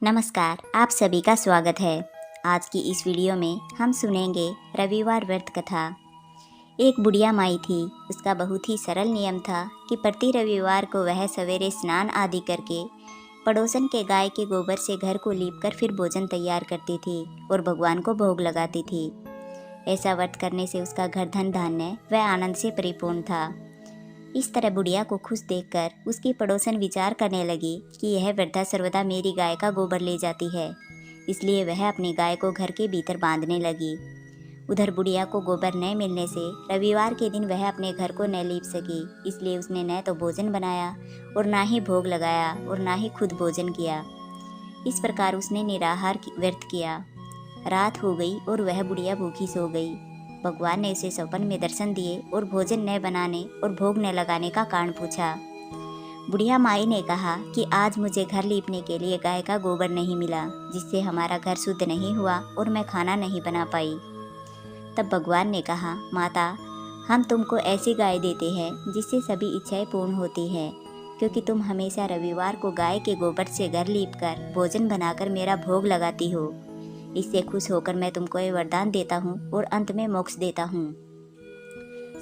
नमस्कार, आप सभी का स्वागत है। आज की इस वीडियो में हम सुनेंगे रविवार व्रत कथा। एक बुढ़िया माई थी। उसका बहुत ही सरल नियम था कि प्रति रविवार को वह सवेरे स्नान आदि करके पड़ोसन के गाय के गोबर से घर को लीपकर फिर भोजन तैयार करती थी और भगवान को भोग लगाती थी। ऐसा व्रत करने से उसका घर धन धान्य व आनंद से परिपूर्ण था। इस तरह बुढ़िया को खुश देखकर उसकी पड़ोसन विचार करने लगी कि यह वृद्धा सर्वदा मेरी गाय का गोबर ले जाती है, इसलिए वह अपनी गाय को घर के भीतर बांधने लगी। उधर बुढ़िया को गोबर न मिलने से रविवार के दिन वह अपने घर को न लीप सकी, इसलिए उसने न तो भोजन बनाया और ना ही भोग लगाया और ना ही खुद भोजन किया। इस प्रकार उसने निराहार व्रत किया। रात हो गई और वह बुढ़िया भूखी सो गई। भगवान ने उसे सपन में दर्शन दिए और भोजन न बनाने और भोग न लगाने का कारण पूछा। बुढ़िया माई ने कहा कि आज मुझे घर लीपने के लिए गाय का गोबर नहीं मिला, जिससे हमारा घर शुद्ध नहीं हुआ और मैं खाना नहीं बना पाई। तब भगवान ने कहा, माता, हम तुमको ऐसी गाय देते हैं जिससे सभी इच्छाएं पूर्ण होती हैं, क्योंकि तुम हमेशा रविवार को गाय के गोबर से घर लीपकर भोजन बनाकर मेरा भोग लगाती हो। इससे खुश होकर मैं तुमको ये वरदान देता हूँ और अंत में मोक्ष देता हूँ।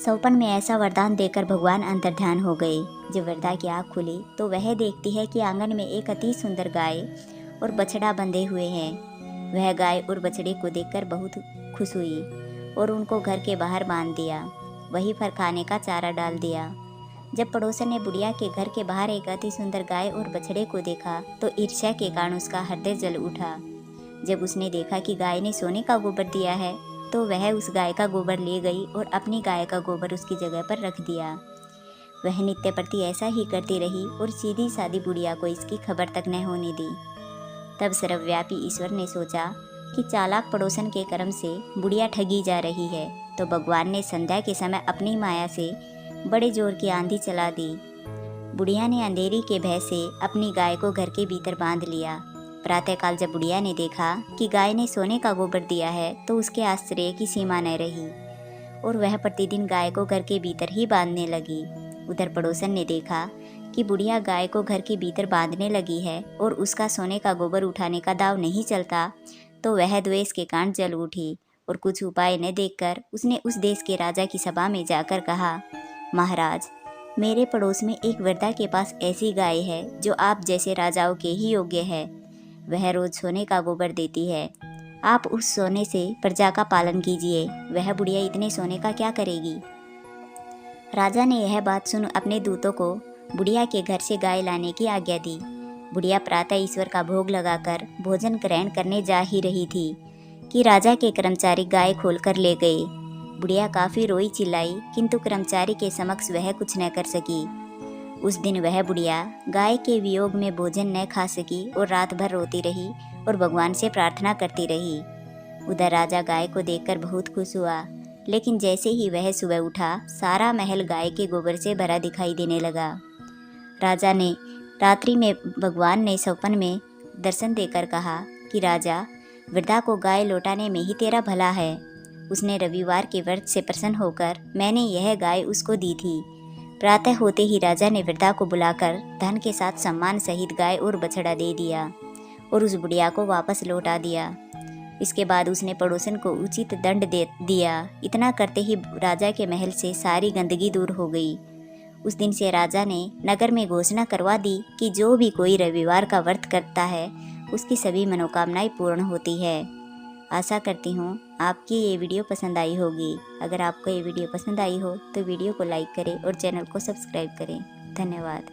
सौपन में ऐसा वरदान देकर भगवान अंतर्ध्यान हो गए। जब वृद्धा की आँख खुली तो वह देखती है कि आंगन में एक अति सुंदर गाय और बछड़ा बंधे हुए हैं। वह गाय और बछड़े को देखकर बहुत खुश हुई और उनको घर के बाहर बांध दिया। वहीं पर खाने का चारा डाल दिया। जब पड़ोसन ने बुढ़िया के घर के बाहर एक अति सुंदर गाय और बछड़े को देखा तो ईर्ष्या के कारण उसका हृदय जल उठा। जब उसने देखा कि गाय ने सोने का गोबर दिया है तो वह उस गाय का गोबर ले गई और अपनी गाय का गोबर उसकी जगह पर रख दिया। वह नित्य प्रति ऐसा ही करती रही और सीधी सादी बुढ़िया को इसकी खबर तक न होने दी। तब सर्वव्यापी ईश्वर ने सोचा कि चालाक पड़ोसन के कर्म से बुढ़िया ठगी जा रही है, तो भगवान ने संध्या के समय अपनी माया से बड़े जोर की आंधी चला दी। बुढ़िया ने अंधेरी के भय से अपनी गाय को घर के भीतर बांध लिया। प्रातःकाल जब बुढ़िया ने देखा कि गाय ने सोने का गोबर दिया है तो उसके आश्चर्य की सीमा न रही और वह प्रतिदिन गाय को घर के भीतर ही बांधने लगी। उधर पड़ोसन ने देखा कि बुढ़िया गाय को घर के भीतर बांधने लगी है और उसका सोने का गोबर उठाने का दाव नहीं चलता, तो वह द्वेष के कारण जल उठी और कुछ उपाय न देखकर उसने उस देश के राजा की सभा में जाकर कहा, महाराज, मेरे पड़ोस में एक वृद्धा के पास ऐसी गाय है जो आप जैसे राजाओं के ही योग्य है। वह रोज सोने का गोबर देती है। आप उस सोने से प्रजा का पालन कीजिए। वह बुढ़िया इतने सोने का क्या करेगी। राजा ने यह बात सुन अपने दूतों को बुढ़िया के घर से गाय लाने की आज्ञा दी। बुढ़िया प्रातः ईश्वर का भोग लगाकर भोजन ग्रहण करने जा ही रही थी कि राजा के कर्मचारी गाय खोलकर ले गए। बुढ़िया काफी रोई चिल्लाई, किंतु कर्मचारी के समक्ष वह कुछ न कर सकी। उस दिन वह बुढ़िया गाय के वियोग में भोजन न खा सकी और रात भर रोती रही और भगवान से प्रार्थना करती रही। उधर राजा गाय को देखकर बहुत खुश हुआ, लेकिन जैसे ही वह सुबह उठा सारा महल गाय के गोबर से भरा दिखाई देने लगा। राजा ने रात्रि में भगवान ने सपन में दर्शन देकर कहा कि राजा, वृद्धा को गाय लौटाने में ही तेरा भला है। उसने रविवार के व्रत से प्रसन्न होकर मैंने यह गाय उसको दी थी। प्रातः होते ही राजा ने वृद्धा को बुलाकर धन के साथ सम्मान सहित गाय और बछड़ा दे दिया और उस बुढ़िया को वापस लौटा दिया। इसके बाद उसने पड़ोसन को उचित दंड दे दिया। इतना करते ही राजा के महल से सारी गंदगी दूर हो गई। उस दिन से राजा ने नगर में घोषणा करवा दी कि जो भी कोई रविवार का व्रत करता है उसकी सभी मनोकामनाएं पूर्ण होती है। आशा करती हूँ आपकी ये वीडियो पसंद आई होगी। अगर आपको ये वीडियो पसंद आई हो तो वीडियो को लाइक करें और चैनल को सब्सक्राइब करें। धन्यवाद।